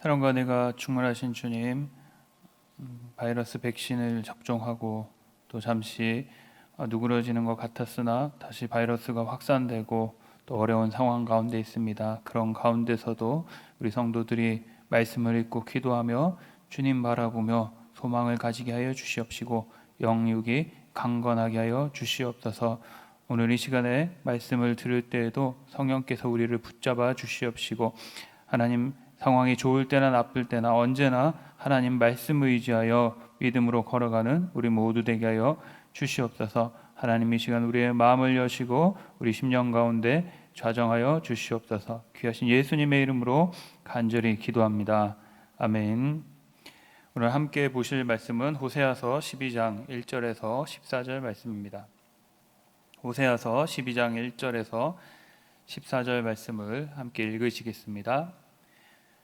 사랑과 내가 충만하신 주님, 바이러스 백신을 접종하고 또 잠시 누그러지는 것 같았으나 다시 바이러스가 확산되고 또 어려운 상황 가운데 있습니다. 그런 가운데서도 우리 성도들이 말씀을 읽고 기도하며 주님 바라보며 소망을 가지게 하여 주시옵시고 영육이 강건하게 하여 주시옵소서. 오늘 이 시간에 말씀을 들을 때에도 성령께서 우리를 붙잡아 주시옵시고 하나님, 상황이 좋을 때나 나쁠 때나 언제나 하나님 말씀 의지하여 믿음으로 걸어가는 우리 모두 되게 하여 주시옵소서. 하나님, 이 시간 우리의 마음을 여시고 우리 심령 가운데 좌정하여 주시옵소서. 귀하신 예수님의 이름으로 간절히 기도합니다. 아멘. 오늘 함께 보실 말씀은 호세아서 12장 1절에서 14절 말씀입니다. 호세아서 12장 1절에서 14절 말씀을 함께 읽으시겠습니다.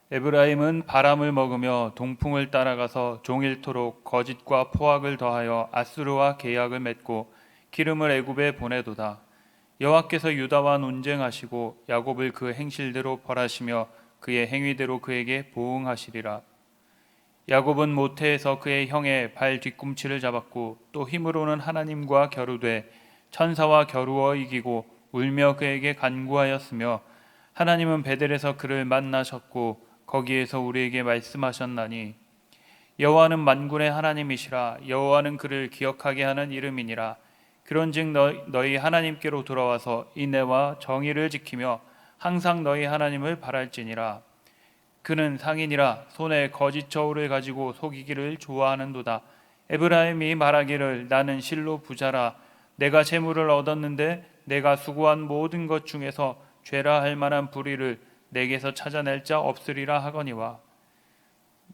에브라임은 바람을 먹으며 동풍을 따라가서 종일토록 거짓과 포악을 더하여 아수르와 계약을 맺고 기름을 애굽에 보내도다. 여호와께서 유다와 논쟁하시고 야곱을 그 행실대로 벌하시며 그의 행위대로 그에게 보응하시리라. 야곱은 모태에서 그의 형의 발 뒤꿈치를 잡았고 또 힘으로는 하나님과 겨루되 천사와 겨루어 이기고 울며 그에게 간구하였으며 하나님은 베델에서 그를 만나셨고 거기에서 우리에게 말씀하셨나니 여호와는 만군의 하나님이시라. 여호와는 그를 기억하게 하는 이름이니라. 그런즉 너희 하나님께로 돌아와서 인애와 정의를 지키며 항상 너희 하나님을 바랄지니라. 그는 상인이라 손에 거짓 저울을 가지고 속이기를 좋아하는도다. 에브라임이 말하기를 나는 실로 부자라. 내가 재물을 얻었는데 내가 수고한 모든 것 중에서 죄라 할 만한 불의를 내게서 찾아낼 자 없으리라 하거니와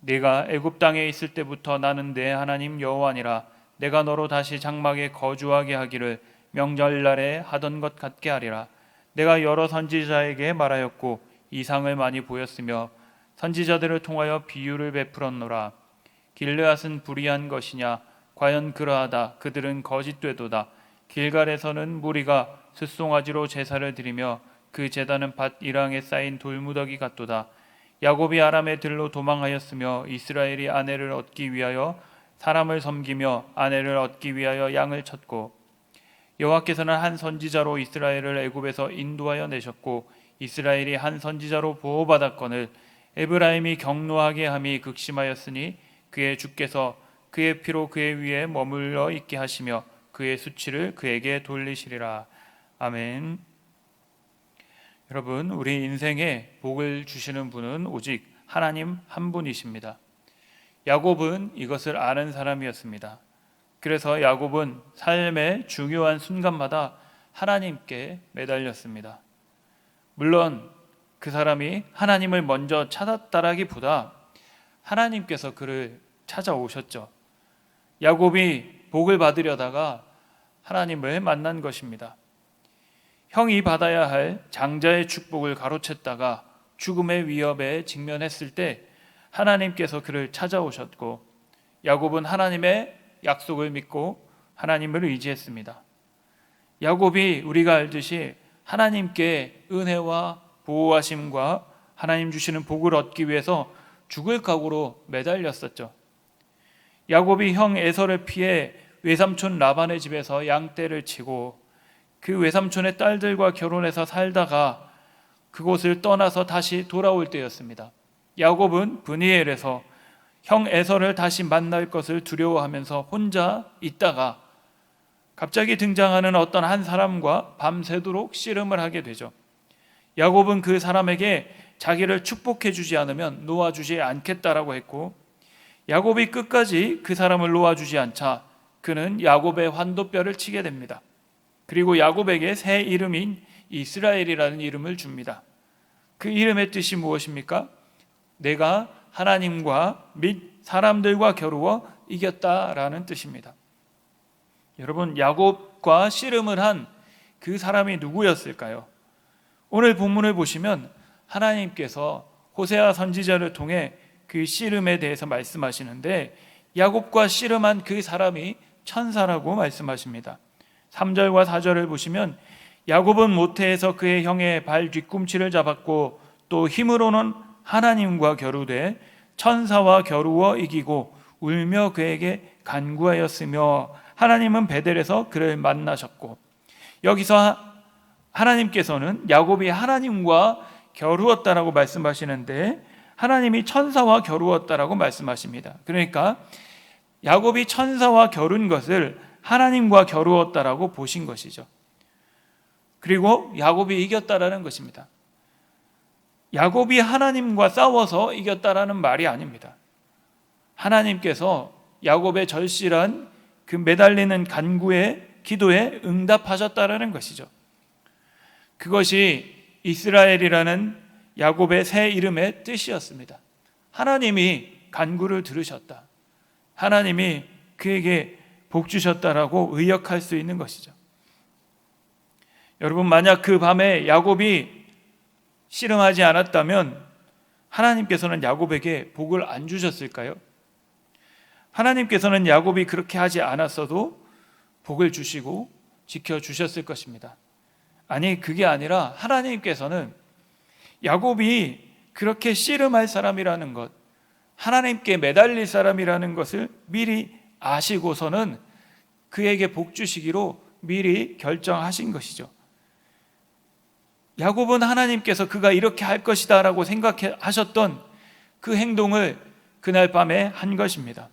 네가 애굽 땅에 있을 때부터 나는 내 하나님 여호와니라. 내가 너로 다시 장막에 거주하게 하기를 명절날에 하던 것 같게 하리라. 내가 여러 선지자에게 말하였고 이상을 많이 보였으며 선지자들을 통하여 비유를 베풀었노라. 길르앗은 불의한 것이냐? 과연 그러하다. 그들은 거짓되도다. 길갈에서는 무리가 숫송아지로 제사를 드리며 그 제단은 밭 이랑에 쌓인 돌무더기 같도다. 야곱이 아람의 들로 도망하였으며 이스라엘이 아내를 얻기 위하여 사람을 섬기며 아내를 얻기 위하여 양을 쳤고 여호와께서는 한 선지자로 이스라엘을 애굽에서 인도하여 내셨고 이스라엘이 한 선지자로 보호받았거늘 에브라임이 경노하게 함이 극심하였으니 그의 주께서 그의 피로 그의 위에 머물러 있게 하시며 그의 수치를 그에게 돌리시리라. 아멘. 여러분, 우리 인생에 복을 주시는 분은 오직 하나님 한 분이십니다. 야곱은 이것을 아는 사람이었습니다. 그래서 야곱은 삶의 중요한 순간마다 하나님께 매달렸습니다. 물론 그 사람이 하나님을 먼저 찾았다라기보다 하나님께서 그를 찾아오셨죠. 야곱이 복을 받으려다가 하나님을 만난 것입니다. 형이 받아야 할 장자의 축복을 가로챘다가 죽음의 위협에 직면했을 때 하나님께서 그를 찾아오셨고 야곱은 하나님의 약속을 믿고 하나님을 의지했습니다. 야곱이 우리가 알듯이 하나님께 은혜와 보호하심과 하나님 주시는 복을 얻기 위해서 죽을 각오로 매달렸었죠. 야곱이 형 에서를 피해 외삼촌 라반의 집에서 양떼를 치고 그 외삼촌의 딸들과 결혼해서 살다가 그곳을 떠나서 다시 돌아올 때였습니다. 야곱은 브니엘에서 형 에서를 다시 만날 것을 두려워하면서 혼자 있다가 갑자기 등장하는 어떤 한 사람과 밤새도록 씨름을 하게 되죠. 야곱은 그 사람에게 자기를 축복해 주지 않으면 놓아주지 않겠다라고 했고 야곱이 끝까지 그 사람을 놓아주지 않자 그는 야곱의 환도뼈를 치게 됩니다. 그리고 야곱에게 새 이름인 이스라엘이라는 이름을 줍니다. 그 이름의 뜻이 무엇입니까? 내가 하나님과 및 사람들과 겨루어 이겼다라는 뜻입니다. 여러분, 야곱과 씨름을 한 그 사람이 누구였을까요? 오늘 본문을 보시면 하나님께서 호세아 선지자를 통해 그 씨름에 대해서 말씀하시는데 야곱과 씨름한 그 사람이 천사라고 말씀하십니다. 3절과 4절을 보시면 야곱은 모태에서 그의 형의 발 뒤꿈치를 잡았고 또 힘으로는 하나님과 겨루되 천사와 겨루어 이기고 울며 그에게 간구하였으며 하나님은 베델에서 그를 만나셨고, 여기서 하나님께서는 야곱이 하나님과 겨루었다라고 말씀하시는데 하나님이 천사와 겨루었다라고 말씀하십니다. 그러니까 야곱이 천사와 겨룬 것을 하나님과 겨루었다라고 보신 것이죠. 그리고 야곱이 이겼다라는 것입니다. 야곱이 하나님과 싸워서 이겼다라는 말이 아닙니다. 하나님께서 야곱의 절실한 그 매달리는 간구에, 기도에 응답하셨다라는 것이죠. 그것이 이스라엘이라는 야곱의 새 이름의 뜻이었습니다. 하나님이 간구를 들으셨다, 하나님이 그에게 복 주셨다라고 의역할 수 있는 것이죠. 여러분, 만약 그 밤에 야곱이 씨름하지 않았다면 하나님께서는 야곱에게 복을 안 주셨을까요? 하나님께서는 야곱이 그렇게 하지 않았어도 복을 주시고 지켜주셨을 것입니다. 아니, 그게 아니라 하나님께서는 야곱이 그렇게 씨름할 사람이라는 것, 하나님께 매달릴 사람이라는 것을 미리 아시고서는 그에게 복 주시기로 미리 결정하신 것이죠. 야곱은 하나님께서 그가 이렇게 할 것이다 라고 생각하셨던 그 행동을 그날 밤에 한 것입니다.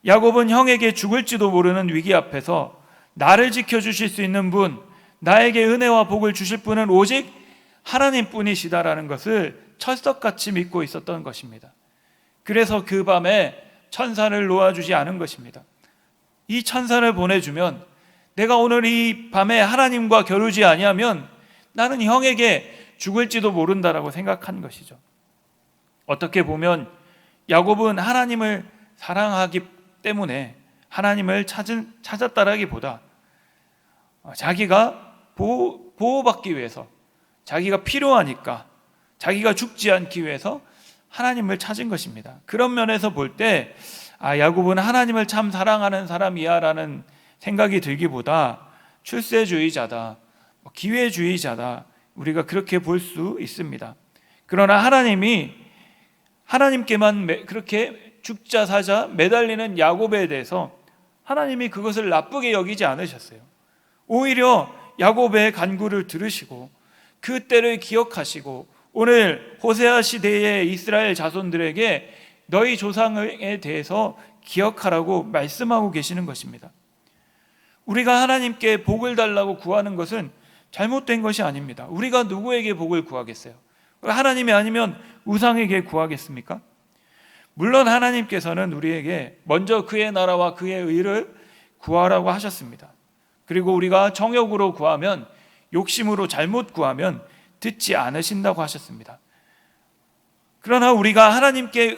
야곱은 형에게 죽을지도 모르는 위기 앞에서 나를 지켜주실 수 있는 분, 나에게 은혜와 복을 주실 분은 오직 하나님뿐이시다라는 것을 철석같이 믿고 있었던 것입니다. 그래서 그 밤에 천사를 놓아주지 않은 것입니다. 이 천사를 보내주면, 내가 오늘 이 밤에 하나님과 겨루지 아니하면 나는 형에게 죽을지도 모른다라고 생각한 것이죠. 어떻게 보면 야곱은 하나님을 사랑하기 때문에 하나님을 찾았다라기보다 자기가 보호받기 위해서, 자기가 필요하니까, 자기가 죽지 않기 위해서 하나님을 찾은 것입니다. 그런 면에서 볼 때 야곱은 하나님을 참 사랑하는 사람이야 라는 생각이 들기보다 출세주의자다, 기회주의자다, 우리가 그렇게 볼 수 있습니다. 그러나 하나님께만 그렇게 죽자 사자 매달리는 야곱에 대해서 하나님이 그것을 나쁘게 여기지 않으셨어요. 오히려 야곱의 간구를 들으시고 그 때를 기억하시고 오늘 호세아 시대의 이스라엘 자손들에게 너희 조상에 대해서 기억하라고 말씀하고 계시는 것입니다. 우리가 하나님께 복을 달라고 구하는 것은 잘못된 것이 아닙니다. 우리가 누구에게 복을 구하겠어요? 하나님이 아니면 우상에게 구하겠습니까? 물론 하나님께서는 우리에게 먼저 그의 나라와 그의 의를 구하라고 하셨습니다. 그리고 우리가 정욕으로 구하면, 욕심으로 잘못 구하면 듣지 않으신다고 하셨습니다. 그러나 우리가 하나님께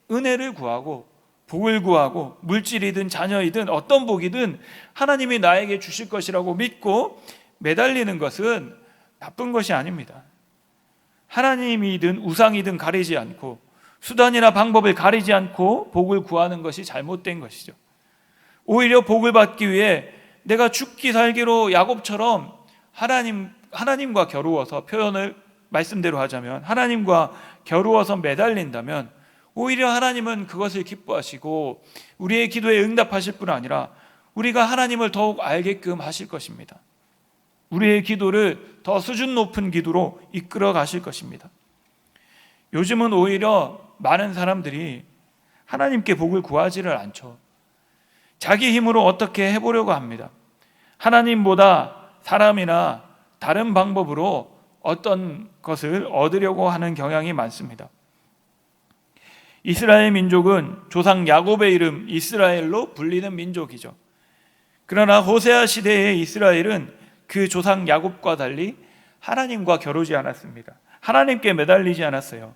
은혜를 구하고 복을 구하고 물질이든 자녀이든 어떤 복이든 하나님이 나에게 주실 것이라고 믿고 매달리는 것은 나쁜 것이 아닙니다. 하나님이든 우상이든 가리지 않고 수단이나 방법을 가리지 않고 복을 구하는 것이 잘못된 것이죠. 오히려 복을 받기 위해 내가 죽기 살기로 야곱처럼 하나님과 겨루어서, 표현을 말씀대로 하자면 하나님과 겨루어서 매달린다면 오히려 하나님은 그것을 기뻐하시고 우리의 기도에 응답하실 뿐 아니라 우리가 하나님을 더욱 알게끔 하실 것입니다. 우리의 기도를 더 수준 높은 기도로 이끌어 가실 것입니다. 요즘은 오히려 많은 사람들이 하나님께 복을 구하지를 않죠. 자기 힘으로 어떻게 해보려고 합니다. 하나님보다 사람이나 다른 방법으로 어떤 것을 얻으려고 하는 경향이 많습니다. 이스라엘 민족은 조상 야곱의 이름 이스라엘로 불리는 민족이죠. 그러나 호세아 시대의 이스라엘은 그 조상 야곱과 달리 하나님과 겨루지 않았습니다. 하나님께 매달리지 않았어요.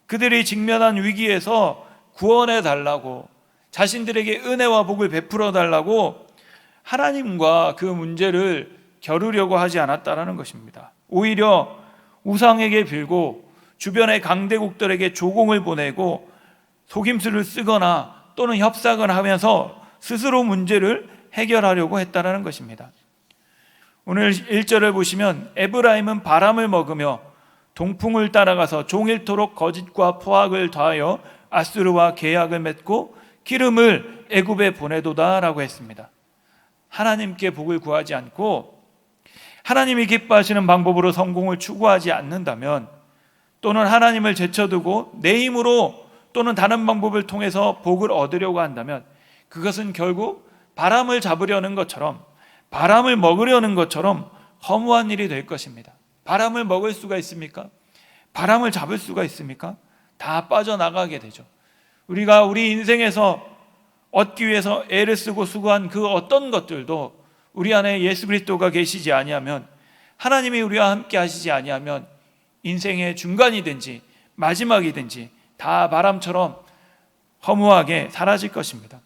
그들이 직면한 위기에서 구원해 달라고, 자신들에게 은혜와 복을 베풀어 달라고 하나님과 그 문제를 겨루려고 하지 않았다는 것입니다. 오히려 우상에게 빌고 주변의 강대국들에게 조공을 보내고 속임수를 쓰거나 또는 협상을 하면서 스스로 문제를 해결하려고 했다는 것입니다. 오늘 1절을 보시면 에브라임은 바람을 먹으며 동풍을 따라가서 종일토록 거짓과 포악을 더하여 아수르와 계약을 맺고 기름을 애굽에 보내도다라고 했습니다. 하나님께 복을 구하지 않고 하나님이 기뻐하시는 방법으로 성공을 추구하지 않는다면, 또는 하나님을 제쳐두고 내 힘으로 또는 다른 방법을 통해서 복을 얻으려고 한다면, 그것은 결국 바람을 잡으려는 것처럼, 바람을 먹으려는 것처럼 허무한 일이 될 것입니다. 바람을 먹을 수가 있습니까? 바람을 잡을 수가 있습니까? 다 빠져나가게 되죠. 우리가 우리 인생에서 얻기 위해서 애를 쓰고 수고한 그 어떤 것들도 우리 안에 예수 그리스도가 계시지 아니하면, 하나님이 우리와 함께 하시지 아니하면 인생의 중간이든지 마지막이든지 다 바람처럼 허무하게 사라질 것입니다.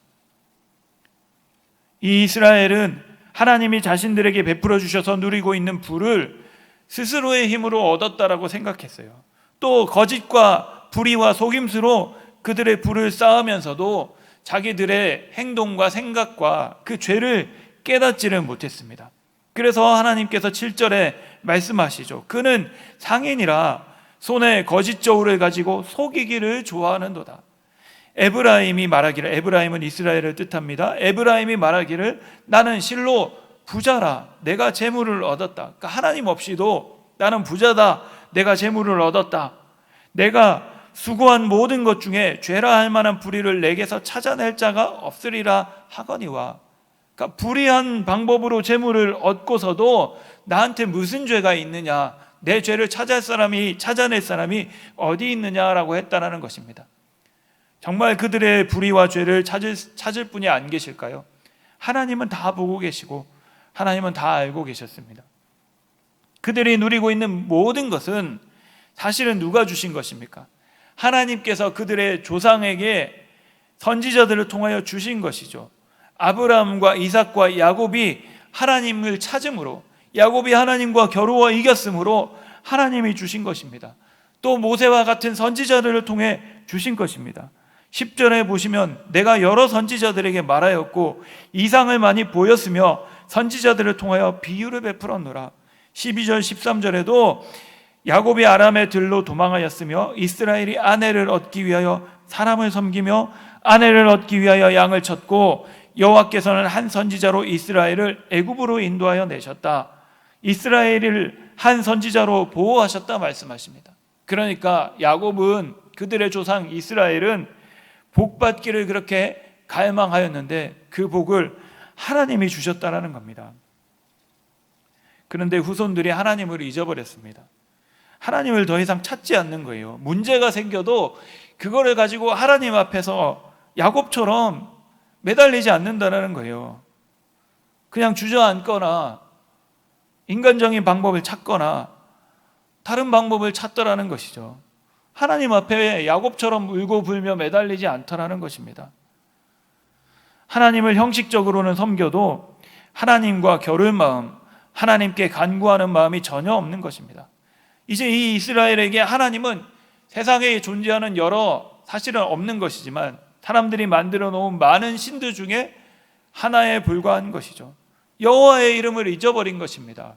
이 이스라엘은 하나님이 자신들에게 베풀어 주셔서 누리고 있는 부를 스스로의 힘으로 얻었다라고 생각했어요. 또 거짓과 불의와 속임수로 그들의 부를 쌓으면서도 자기들의 행동과 생각과 그 죄를 깨닫지를 못했습니다. 그래서 하나님께서 7절에 말씀하시죠. 그는 상인이라 손에 거짓 저울을 가지고 속이기를 좋아하는도다. 에브라임이 말하기를, 에브라임은 이스라엘을 뜻합니다. 에브라임이 말하기를 나는 실로 부자라, 내가 재물을 얻었다. 그러니까 하나님 없이도 나는 부자다, 내가 재물을 얻었다. 내가 수고한 모든 것 중에 죄라 할 만한 불의를 내게서 찾아낼 자가 없으리라 하거니와. 그러니까 불의한 방법으로 재물을 얻고서도 나한테 무슨 죄가 있느냐, 내 죄를 찾아낼 사람이 어디 있느냐라고 했다는 것입니다. 정말 그들의 불의와 죄를 찾을 분이 안 계실까요? 하나님은 다 보고 계시고 하나님은 다 알고 계셨습니다. 그들이 누리고 있는 모든 것은 사실은 누가 주신 것입니까? 하나님께서 그들의 조상에게 선지자들을 통하여 주신 것이죠. 아브라함과 이삭과 야곱이 하나님을 찾음으로, 야곱이 하나님과 겨루어 이겼으므로 하나님이 주신 것입니다. 또 모세와 같은 선지자들을 통해 주신 것입니다. 10절에 보시면 내가 여러 선지자들에게 말하였고 이상을 많이 보였으며 선지자들을 통하여 비유를 베풀었노라. 12절 13절에도 야곱이 아람의 들로 도망하였으며 이스라엘이 아내를 얻기 위하여 사람을 섬기며 아내를 얻기 위하여 양을 쳤고 여호와께서는 한 선지자로 이스라엘을 애굽으로 인도하여 내셨다. 이스라엘을 한 선지자로 보호하셨다 말씀하십니다. 그러니까 야곱은, 그들의 조상 이스라엘은 복받기를 그렇게 갈망하였는데 그 복을 하나님이 주셨다라는 겁니다. 그런데 후손들이 하나님을 잊어버렸습니다. 하나님을 더 이상 찾지 않는 거예요. 문제가 생겨도 그거를 가지고 하나님 앞에서 야곱처럼 매달리지 않는다는 거예요. 그냥 주저앉거나 인간적인 방법을 찾거나 다른 방법을 찾더라는 것이죠. 하나님 앞에 야곱처럼 울고 불며 매달리지 않더라는 것입니다. 하나님을 형식적으로는 섬겨도 하나님과 겨룰 마음, 하나님께 간구하는 마음이 전혀 없는 것입니다. 이제 이 이스라엘에게 하나님은 세상에 존재하는 여러, 사실은 없는 것이지만 사람들이 만들어 놓은 많은 신들 중에 하나에 불과한 것이죠. 여호와의 이름을 잊어버린 것입니다.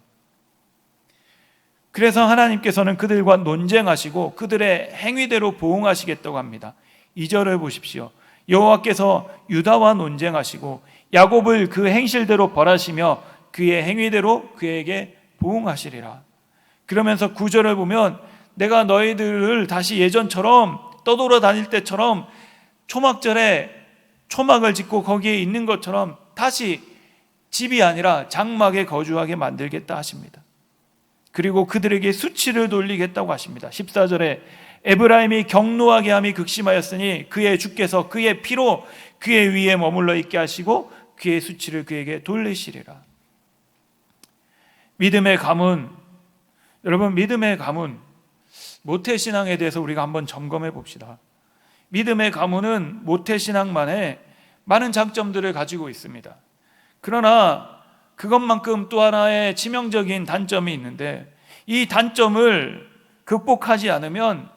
그래서 하나님께서는 그들과 논쟁하시고 그들의 행위대로 보응하시겠다고 합니다. 2절을 보십시오. 여호와께서 유다와 논쟁하시고 야곱을 그 행실대로 벌하시며 그의 행위대로 그에게 보응하시리라. 그러면서 9절을 보면 내가 너희들을 다시 예전처럼 떠돌아다닐 때처럼 초막절에 초막을 짓고 거기에 있는 것처럼 다시 집이 아니라 장막에 거주하게 만들겠다 하십니다. 그리고 그들에게 수치를 돌리겠다고 하십니다. 14절에 에브라임이 경노하게 함이 극심하였으니 그의 주께서 그의 피로 그의 위에 머물러 있게 하시고 그의 수치를 그에게 돌리시리라. 믿음의 가문, 여러분, 믿음의 가문, 모태신앙에 대해서 우리가 한번 점검해 봅시다. 믿음의 가문은 모태신앙만의 많은 장점들을 가지고 있습니다. 그러나 그것만큼 또 하나의 치명적인 단점이 있는데, 이 단점을 극복하지 않으면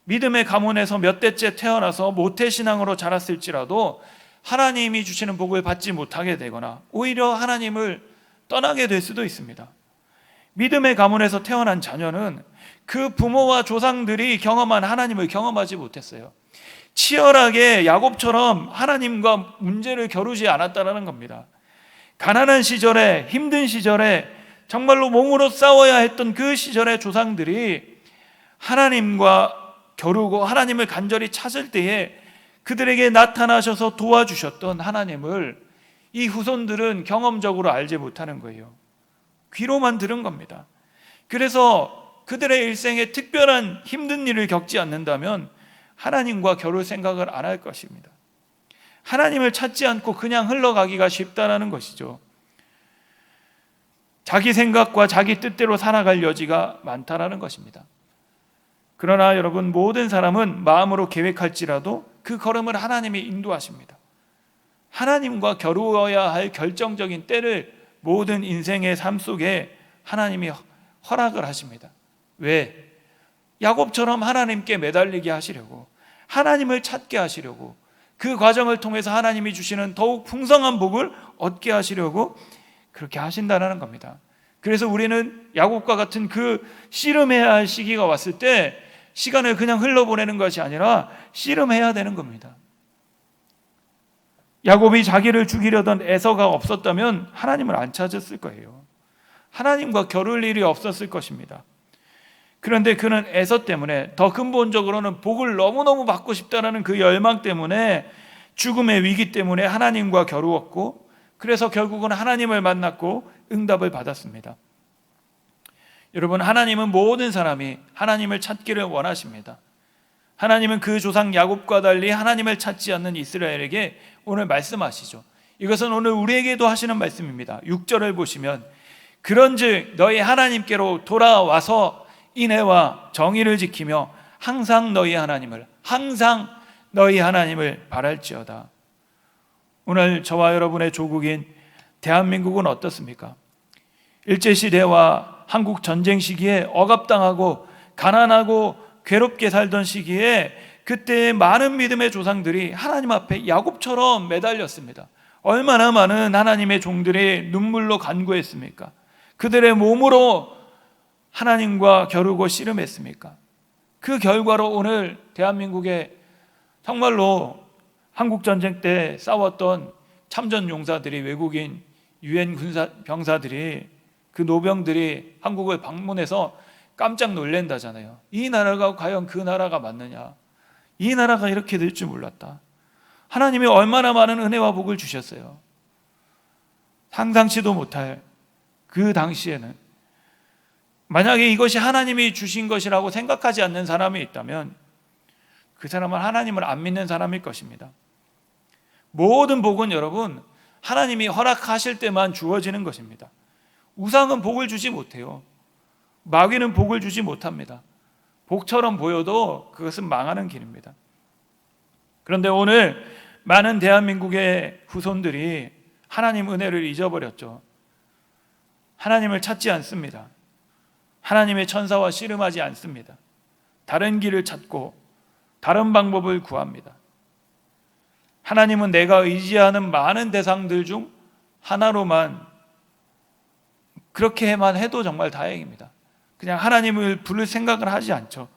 믿음의 가문에서 몇 대째 태어나서 모태신앙으로 자랐을지라도 하나님이 주시는 복을 받지 못하게 되거나 오히려 하나님을 떠나게 될 수도 있습니다. 믿음의 가문에서 태어난 자녀는 그 부모와 조상들이 경험한 하나님을 경험하지 못했어요. 치열하게 야곱처럼 하나님과 문제를 겨루지 않았다는 겁니다. 가난한 시절에, 힘든 시절에 정말로 몸으로 싸워야 했던 그 시절의 조상들이 하나님과 겨루고 하나님을 간절히 찾을 때에 그들에게 나타나셔서 도와주셨던 하나님을 이 후손들은 경험적으로 알지 못하는 거예요. 귀로만 들은 겁니다. 그래서 그들의 일생에 특별한 힘든 일을 겪지 않는다면 하나님과 겨룰 생각을 안 할 것입니다. 하나님을 찾지 않고 그냥 흘러가기가 쉽다라는 것이죠. 자기 생각과 자기 뜻대로 살아갈 여지가 많다라는 것입니다. 그러나 여러분, 모든 사람은 마음으로 계획할지라도 그 걸음을 하나님이 인도하십니다. 하나님과 겨루어야 할 결정적인 때를 모든 인생의 삶 속에 하나님이 허락을 하십니다. 왜? 야곱처럼 하나님께 매달리게 하시려고, 하나님을 찾게 하시려고, 그 과정을 통해서 하나님이 주시는 더욱 풍성한 복을 얻게 하시려고 그렇게 하신다는 겁니다. 그래서 우리는 야곱과 같은 그 씨름해야 할 시기가 왔을 때 시간을 그냥 흘러보내는 것이 아니라 씨름해야 되는 겁니다. 야곱이 자기를 죽이려던 에서가 없었다면 하나님을 안 찾았을 거예요. 하나님과 겨룰 일이 없었을 것입니다. 그런데 그는 에서 때문에, 더 근본적으로는 복을 너무너무 받고 싶다는 그 열망 때문에, 죽음의 위기 때문에 하나님과 겨루었고, 그래서 결국은 하나님을 만났고 응답을 받았습니다. 여러분, 하나님은 모든 사람이 하나님을 찾기를 원하십니다. 하나님은 그 조상 야곱과 달리 하나님을 찾지 않는 이스라엘에게 오늘 말씀하시죠. 이것은 오늘 우리에게도 하시는 말씀입니다. 6절을 보시면, 그런즉 너희 하나님께로 돌아와서 인애와 정의를 지키며 항상 너희 하나님을 바랄지어다. 오늘 저와 여러분의 조국인 대한민국은 어떻습니까? 일제시대와 한국 전쟁 시기에 억압당하고 가난하고 괴롭게 살던 시기에 그때의 많은 믿음의 조상들이 하나님 앞에 야곱처럼 매달렸습니다. 얼마나 많은 하나님의 종들이 눈물로 간구했습니까? 그들의 몸으로 하나님과 겨루고 씨름했습니까? 그 결과로 오늘 대한민국에 정말로 한국전쟁 때 싸웠던 참전용사들이, 외국인 유엔 병사들이, 그 노병들이 한국을 방문해서 깜짝 놀란다잖아요. 이 나라가 과연 그 나라가 맞느냐? 이 나라가 이렇게 될 줄 몰랐다. 하나님이 얼마나 많은 은혜와 복을 주셨어요. 상상치도 못할 그 당시에는, 만약에 이것이 하나님이 주신 것이라고 생각하지 않는 사람이 있다면 그 사람은 하나님을 안 믿는 사람일 것입니다. 모든 복은 여러분, 하나님이 허락하실 때만 주어지는 것입니다. 우상은 복을 주지 못해요. 마귀는 복을 주지 못합니다. 복처럼 보여도 그것은 망하는 길입니다. 그런데 오늘 많은 대한민국의 후손들이 하나님 은혜를 잊어버렸죠. 하나님을 찾지 않습니다. 하나님의 천사와 씨름하지 않습니다. 다른 길을 찾고 다른 방법을 구합니다. 하나님은 내가 의지하는 많은 대상들 중 하나로만, 그렇게만 해도 정말 다행입니다. 그냥 하나님을 부를 생각을 하지 않죠.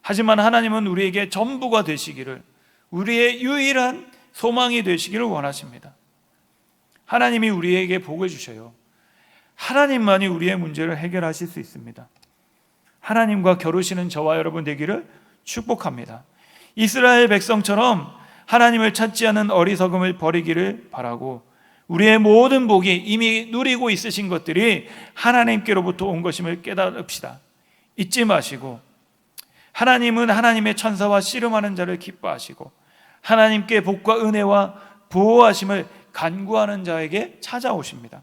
하지만 하나님은 우리에게 전부가 되시기를, 우리의 유일한 소망이 되시기를 원하십니다. 하나님이 우리에게 복을 주셔요. 하나님만이 우리의 문제를 해결하실 수 있습니다. 하나님과 겨루시는 저와 여러분 되기를 축복합니다. 이스라엘 백성처럼 하나님을 찾지 않은 어리석음을 버리기를 바라고, 우리의 모든 복이 이미 누리고 있으신 것들이 하나님께로부터 온 것임을 깨달읍시다. 잊지 마시고, 하나님은 하나님의 천사와 씨름하는 자를 기뻐하시고 하나님께 복과 은혜와 보호하심을 간구하는 자에게 찾아오십니다.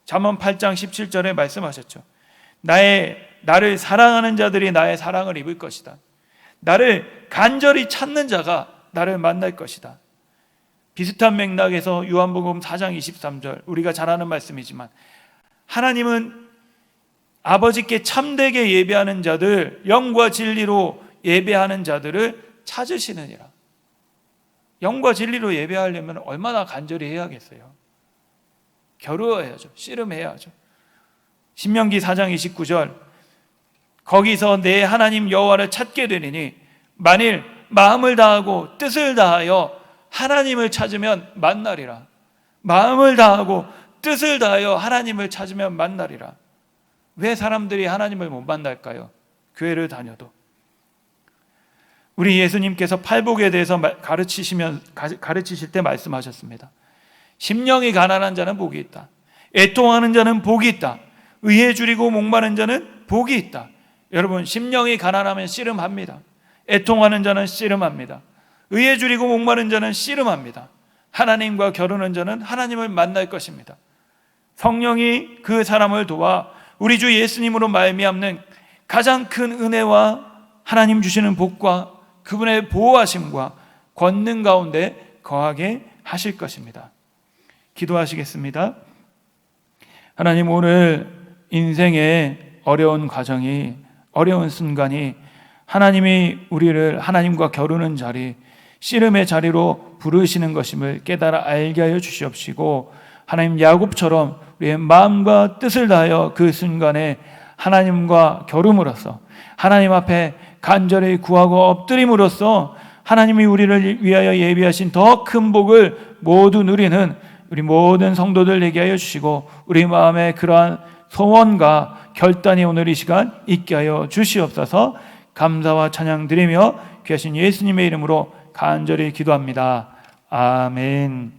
잠언 8장 17절에 말씀하셨죠. 나를 사랑하는 자들이 나의 사랑을 입을 것이다. 나를 간절히 찾는 자가 나를 만날 것이다. 비슷한 맥락에서 요한복음 4장 23절, 우리가 잘 아는 말씀이지만, 하나님은 아버지께 참되게 예배하는 자들, 영과 진리로 예배하는 자들을 찾으시느니라. 영과 진리로 예배하려면 얼마나 간절히 해야겠어요. 겨루어야죠. 씨름해야죠. 신명기 4장 29절 거기서 내 하나님 여호와를 찾게 되리니 만일 마음을 다하고 뜻을 다하여 하나님을 찾으면 만나리라. 마음을 다하고 뜻을 다하여 하나님을 찾으면 만나리라. 왜 사람들이 하나님을 못 만날까요? 교회를 다녀도. 우리 예수님께서 팔복에 대해서 가르치실 때 말씀하셨습니다. 심령이 가난한 자는 복이 있다. 애통하는 자는 복이 있다. 의에 줄이고 목마른 자는 복이 있다. 여러분, 심령이 가난하면 씨름합니다. 애통하는 자는 씨름합니다. 의에 줄이고 목마른 자는 씨름합니다. 하나님과 겨루는 자는 하나님을 만날 것입니다. 성령이 그 사람을 도와 우리 주 예수님으로 말미암는 가장 큰 은혜와 하나님 주시는 복과 그분의 보호하심과 권능 가운데 거하게 하실 것입니다. 기도하시겠습니다. 하나님, 오늘 인생의 어려운 과정이, 어려운 순간이 하나님이 우리를 하나님과 겨루는 자리, 씨름의 자리로 부르시는 것임을 깨달아 알게 하여 주시옵시고, 하나님 야곱처럼 우리의 마음과 뜻을 다하여 그 순간에 하나님과 겨룸으로써 하나님 앞에 간절히 구하고 엎드림으로써 하나님이 우리를 위하여 예비하신 더 큰 복을 모두 누리는 우리 모든 성도들 되게 하여 주시고, 우리 마음에 그러한 소원과 결단이 오늘 이 시간 있게 하여 주시옵소서. 감사와 찬양 드리며 귀하신 예수님의 이름으로 간절히 기도합니다. 아멘.